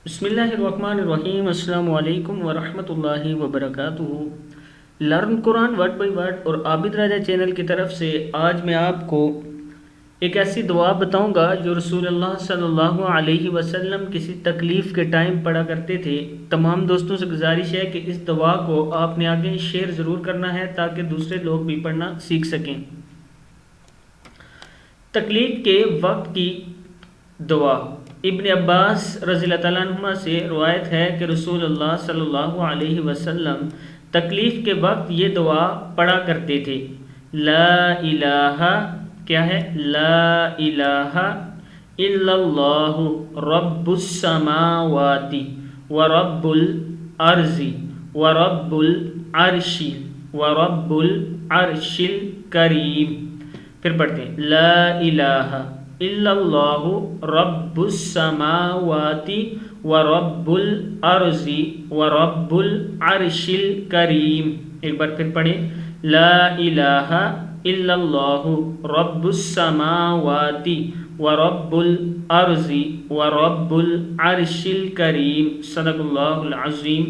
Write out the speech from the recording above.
بسم اللہ الرحمن الرحیم، السلام علیکم ورحمۃ اللہ وبرکاتہ۔ Learn Quran word by word اور عابد راجہ چینل کی طرف سے آج میں آپ کو ایک ایسی دعا بتاؤں گا جو رسول اللہ صلی اللہ علیہ وسلم کسی تکلیف کے ٹائم پڑھا کرتے تھے۔ تمام دوستوں سے گزارش ہے کہ اس دعا کو آپ نے آگے شیئر ضرور کرنا ہے تاکہ دوسرے لوگ بھی پڑھنا سیکھ سکیں۔ تکلیف کے وقت کی دعا۔ ابن عباس رضی اللہ تعالیٰ عنہ سے روایت ہے کہ رسول اللہ صلی اللہ علیہ وسلم تکلیف کے وقت یہ دعا پڑھا کرتے تھے۔ لا الہ، کیا ہے؟ لا الہ الا اللہ رب السماوات ورب الارض ورب العرش ورب العرش الکریم۔ پھر پڑھتے ہیں لا الہ الا اللہ رب السماوات ورب الارض ورب العرش الکریم۔ ایک بار پھر پڑھیں لا الہ الا اللہ رب السماوات ورب الارض ورب العرش الکریم۔ صدق اللہ العظیم۔